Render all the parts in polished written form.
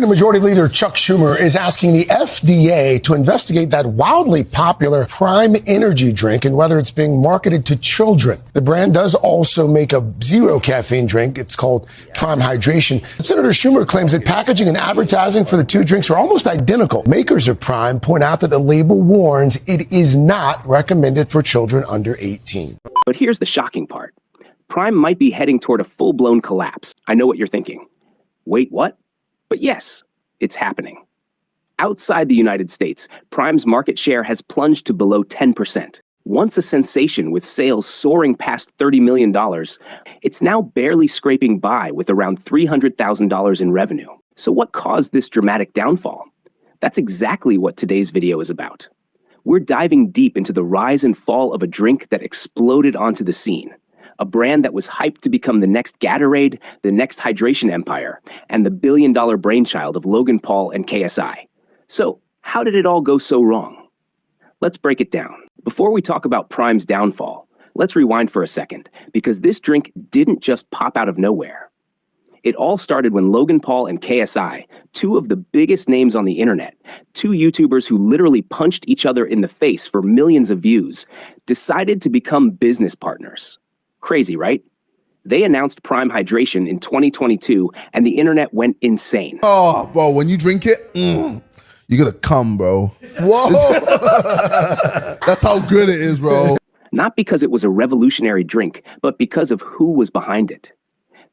Majority Leader Chuck Schumer is asking the FDA to investigate that wildly popular Prime energy drink and whether it's being marketed to children. The brand does also make a zero caffeine drink. It's called Prime Hydration. Senator Schumer claims that packaging and advertising for the two drinks are almost identical. Makers of Prime point out that the label warns it is not recommended for children under 18. But here's the shocking part. Prime might be heading toward a full-blown collapse. I know what you're thinking. Wait, what? But yes, it's happening. Outside the United States, Prime's market share has plunged to below 10%. Once a sensation with sales soaring past $30 million, it's now barely scraping by with around $300,000 in revenue. So what caused this dramatic downfall? That's exactly what today's video is about. We're diving deep into the rise and fall of a drink that exploded onto the scene. A brand that was hyped to become the next Gatorade, the next hydration empire, and the billion-dollar brainchild of Logan Paul and KSI. So, how did it all go so wrong? Let's break it down. Before we talk about Prime's downfall, let's rewind for a second, because this drink didn't just pop out of nowhere. It all started when Logan Paul and KSI, two of the biggest names on the internet, two YouTubers who literally punched each other in the face for millions of views, decided to become business partners. Crazy, right? They announced Prime Hydration in 2022, and the internet went insane. Oh, bro, when you drink it, you're gonna come, bro. Whoa! That's how good it is, bro. Not because it was a revolutionary drink, but because of who was behind it.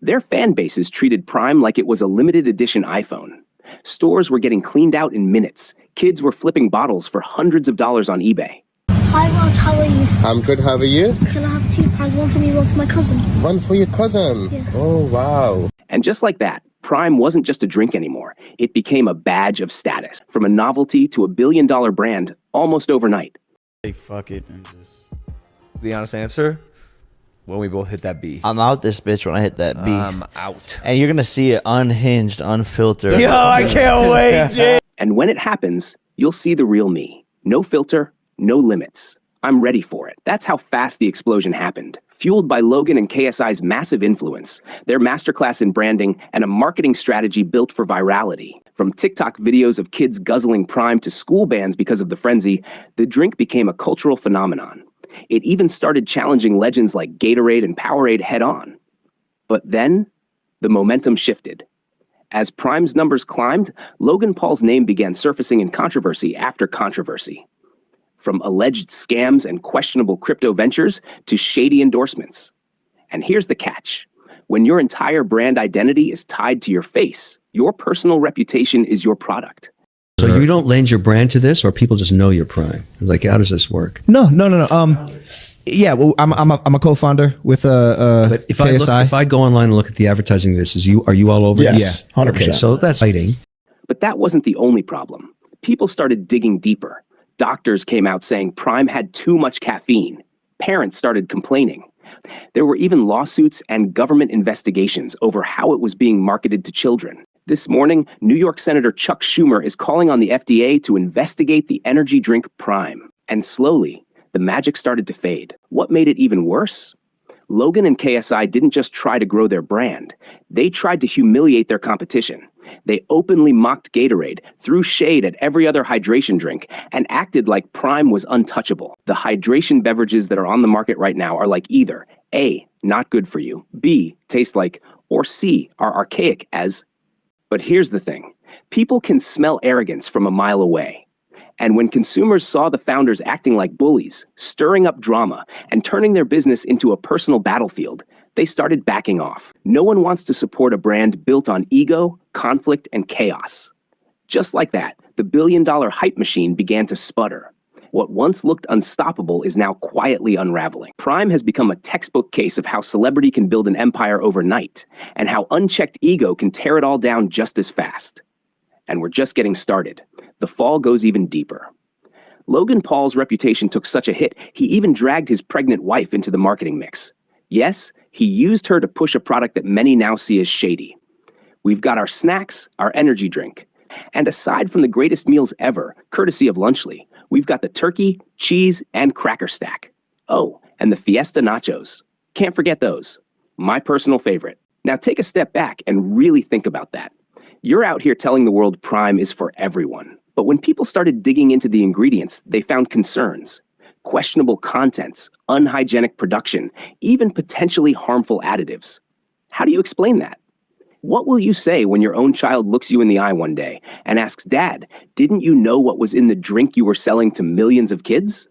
Their fan bases treated Prime like it was a limited edition iPhone. Stores were getting cleaned out in minutes. Kids were flipping bottles for hundreds of dollars on eBay. Hi, Raj, how are you? I'm good, how are you? Can I have 2 Primes? One for me, one for my cousin. One for your cousin? Yeah. Oh, wow. And just like that, Prime wasn't just a drink anymore. It became a badge of status. From a novelty to a billion-dollar brand almost overnight. Hey, fuck it. And just... The honest answer, when we both hit that B. I'm out this bitch when I hit that B. I'm out. And you're going to see it unhinged, unfiltered. Yo, I can't wait, Jay. And when it happens, you'll see the real me. No filter, no limits. I'm ready for it. That's how fast the explosion happened. Fueled by Logan and KSI's massive influence, their masterclass in branding, and a marketing strategy built for virality. From TikTok videos of kids guzzling Prime to school bans because of the frenzy, the drink became a cultural phenomenon. It even started challenging legends like Gatorade and Powerade head-on. But then, the momentum shifted. As Prime's numbers climbed, Logan Paul's name began surfacing in controversy after controversy. From alleged scams and questionable crypto ventures to shady endorsements. And here's the catch. When your entire brand identity is tied to your face, your personal reputation is your product. So you don't lend your brand to this, or people just know your Prime? Like, how does this work? No. Yeah, well, I'm a co-founder with But if KSI. if I go online and look at the advertising of this, are you all over this? Yes, 100%. Okay, so that's exciting. But that wasn't the only problem. People started digging deeper. Doctors came out saying Prime had too much caffeine. Parents started complaining. There were even lawsuits and government investigations over how it was being marketed to children. This morning, New York Senator Chuck Schumer is calling on the FDA to investigate the energy drink Prime. And slowly, the magic started to fade. What made it even worse? Logan and KSI didn't just try to grow their brand. They tried to humiliate their competition. They openly mocked Gatorade, threw shade at every other hydration drink, and acted like Prime was untouchable. The hydration beverages that are on the market right now are like either A, not good for you, B, taste like, or C, are archaic as. But here's the thing. People can smell arrogance from a mile away. And when consumers saw the founders acting like bullies, stirring up drama, and turning their business into a personal battlefield, they started backing off. No one wants to support a brand built on ego, conflict, and chaos. Just like that, the billion-dollar hype machine began to sputter. What once looked unstoppable is now quietly unraveling. Prime has become a textbook case of how celebrity can build an empire overnight, and how unchecked ego can tear it all down just as fast. And we're just getting started. The fall goes even deeper. Logan Paul's reputation took such a hit, he even dragged his pregnant wife into the marketing mix. Yes, he used her to push a product that many now see as shady. We've got our snacks, our energy drink. And aside from the greatest meals ever, courtesy of Lunchly, we've got the turkey, cheese, and cracker stack. Oh, and the Fiesta nachos. Can't forget those. My personal favorite. Now take a step back and really think about that. You're out here telling the world Prime is for everyone. But when people started digging into the ingredients, they found concerns. Questionable contents, unhygienic production, even potentially harmful additives. How do you explain that? What will you say when your own child looks you in the eye one day and asks, "Dad, didn't you know what was in the drink you were selling to millions of kids?"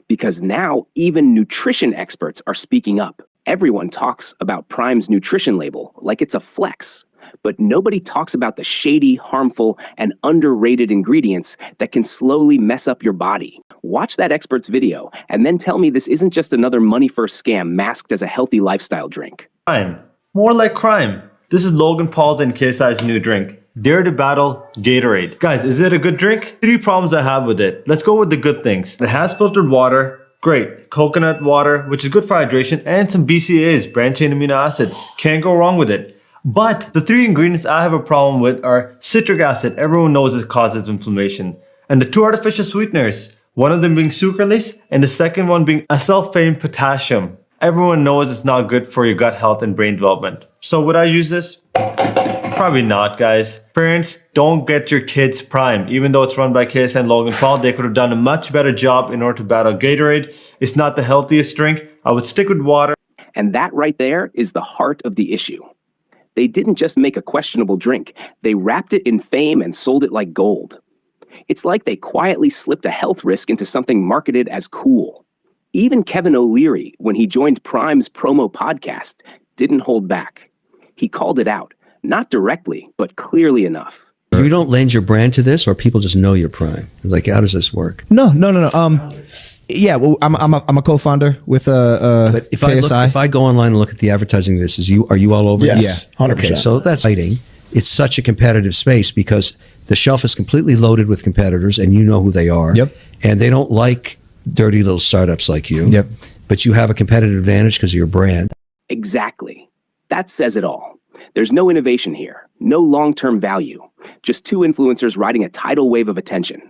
Because now even nutrition experts are speaking up. Everyone talks about Prime's nutrition label like it's a flex, but nobody talks about the shady, harmful, and underrated ingredients that can slowly mess up your body. Watch that expert's video and then tell me this isn't just another money-first scam masked as a healthy lifestyle drink. Crime. More like crime. This is Logan Paul and KSI's new drink. Dare to battle Gatorade. Guys, is it a good drink? 3 problems I have with it. Let's go with the good things. It has filtered water. Great. Coconut water, which is good for hydration, and some BCAAs, branched chain amino acids. Can't go wrong with it. But the 3 ingredients I have a problem with are citric acid. Everyone knows it causes inflammation. And the 2 artificial sweeteners. One of them being sucralose and the second one being acesulfame potassium. Everyone knows it's not good for your gut health and brain development. So would I use this? Probably not, guys. Parents, don't get your kids Prime. Even though it's run by KSI and Logan Paul, they could have done a much better job in order to battle Gatorade. It's not the healthiest drink. I would stick with water. And that right there is the heart of the issue. They didn't just make a questionable drink. They wrapped it in fame and sold it like gold. It's like they quietly slipped a health risk into something marketed as cool. Even Kevin O'Leary, when he joined Prime's promo podcast, didn't hold back. He called it out, not directly, but clearly enough. You don't lend your brand to this, or people just know you're Prime? Like, how does this work? No. Yeah, well, I'm a co-founder with But if KSI. if I go online and look at the advertising of this, are you all over? Yes, Yeah, 100%. Okay, so that's exciting. It's such a competitive space because the shelf is completely loaded with competitors, and you know who they are. Yep. And they don't like dirty little startups like you. Yep. But you have a competitive advantage because of your brand. Exactly. That says it all. There's no innovation here, no long-term value, just 2 influencers riding a tidal wave of attention.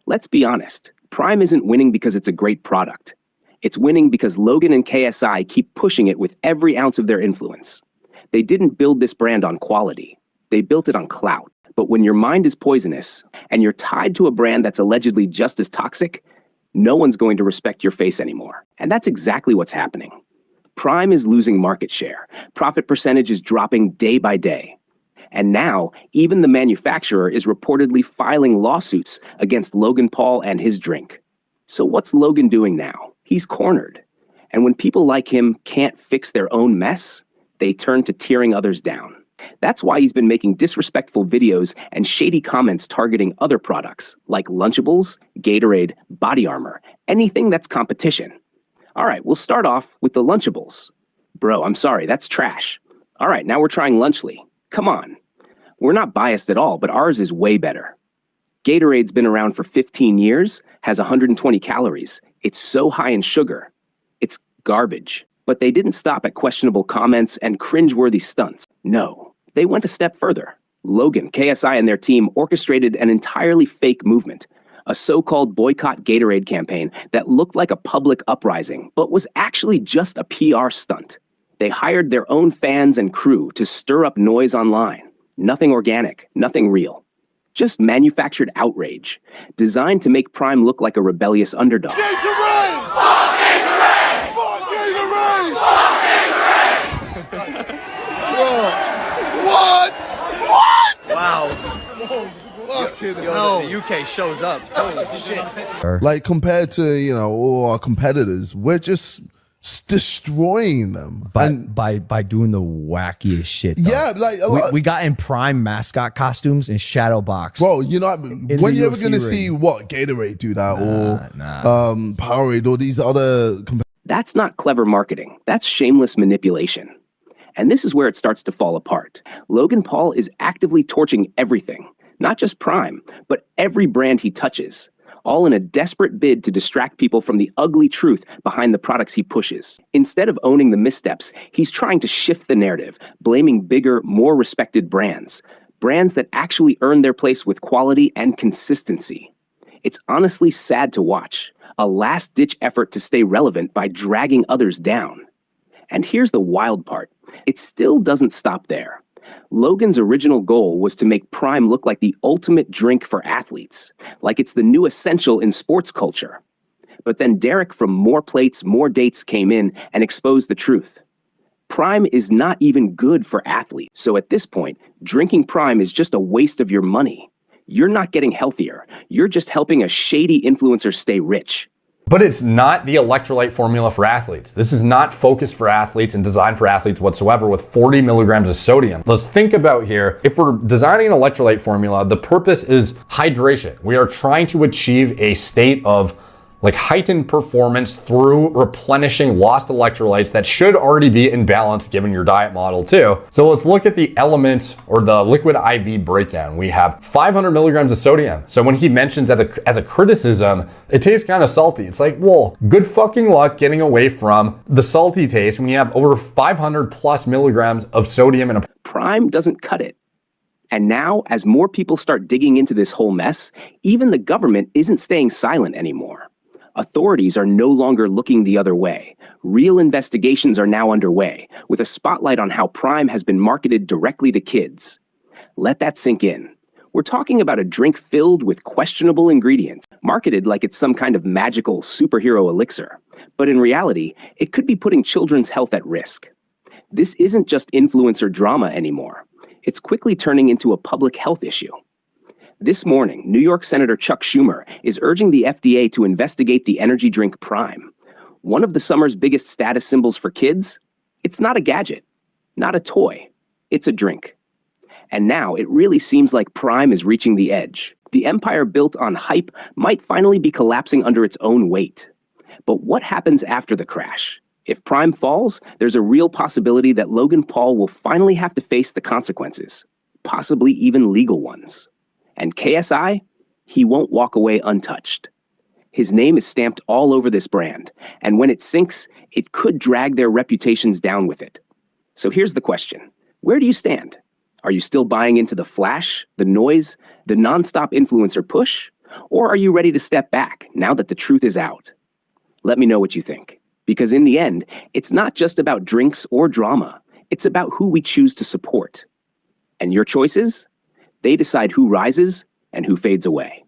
Let's be honest, Prime isn't winning because it's a great product. It's winning because Logan and KSI keep pushing it with every ounce of their influence. They didn't build this brand on quality. They built it on clout. But when your mind is poisonous and you're tied to a brand that's allegedly just as toxic, no one's going to respect your face anymore. And that's exactly what's happening. Prime is losing market share. Profit percentage is dropping day by day. And now, even the manufacturer is reportedly filing lawsuits against Logan Paul and his drink. So what's Logan doing now? He's cornered. And when people like him can't fix their own mess, they turn to tearing others down. That's why he's been making disrespectful videos and shady comments targeting other products like Lunchables, Gatorade, Body Armor, anything that's competition. All right, we'll start off with the Lunchables. Bro, I'm sorry, that's trash. All right, now we're trying Lunchly. Come on. We're not biased at all, but ours is way better. Gatorade's been around for 15 years, has 120 calories. It's so high in sugar. It's garbage. But they didn't stop at questionable comments and cringeworthy stunts. No, they went a step further. Logan, KSI, and their team orchestrated an entirely fake movement, a so-called boycott Gatorade campaign that looked like a public uprising, but was actually just a PR stunt. They hired their own fans and crew to stir up noise online. Nothing organic, nothing real. Just manufactured outrage, designed to make Prime look like a rebellious underdog. Wow. The UK shows up. Holy shit. Like compared to, all our competitors, we're just destroying them. By doing the wackiest shit. Though. Yeah, like we got in Prime mascot costumes and shadow box. Bro, when you ever gonna see what Gatorade do that or Powerade or these other That's not clever marketing. That's shameless manipulation. And this is where it starts to fall apart. Logan Paul is actively torching everything, not just Prime, but every brand he touches, all in a desperate bid to distract people from the ugly truth behind the products he pushes. Instead of owning the missteps, he's trying to shift the narrative, blaming bigger, more respected brands that actually earn their place with quality and consistency. It's honestly sad to watch, a last-ditch effort to stay relevant by dragging others down. And here's the wild part. It still doesn't stop there. Logan's original goal was to make Prime look like the ultimate drink for athletes, like it's the new essential in sports culture. But then Derek from More Plates, More Dates came in and exposed the truth. Prime is not even good for athletes. So at this point, drinking Prime is just a waste of your money. You're not getting healthier. You're just helping a shady influencer stay rich. But it's not the electrolyte formula for athletes. This is not focused for athletes and designed for athletes whatsoever with 40 milligrams of sodium. Let's think about here, if we're designing an electrolyte formula, the purpose is hydration. We are trying to achieve a state of heightened performance through replenishing lost electrolytes that should already be in balance given your diet model too. So let's look at the elements or the liquid IV breakdown. We have 500 milligrams of sodium. So when he mentions as a criticism, it tastes kind of salty. It's like, well, good fucking luck getting away from the salty taste when you have over 500 plus milligrams of sodium in a Prime doesn't cut it. And now, as more people start digging into this whole mess, even the government isn't staying silent anymore. Authorities are no longer looking the other way. Real investigations are now underway, with a spotlight on how Prime has been marketed directly to kids. Let that sink in. We're talking about a drink filled with questionable ingredients, marketed like it's some kind of magical superhero elixir. But in reality, it could be putting children's health at risk. This isn't just influencer drama anymore. It's quickly turning into a public health issue. This morning, New York Senator Chuck Schumer is urging the FDA to investigate the energy drink Prime. One of the summer's biggest status symbols for kids? It's not a gadget, not a toy. It's a drink. And now it really seems like Prime is reaching the edge. The empire built on hype might finally be collapsing under its own weight. But what happens after the crash? If Prime falls, there's a real possibility that Logan Paul will finally have to face the consequences, possibly even legal ones. And KSI, he won't walk away untouched. His name is stamped all over this brand, and when it sinks, it could drag their reputations down with it. So here's the question. Where do you stand? Are you still buying into the flash, the noise, the nonstop influencer push? Or are you ready to step back now that the truth is out? Let me know what you think. Because in the end, it's not just about drinks or drama. It's about who we choose to support. And your choices? They decide who rises and who fades away.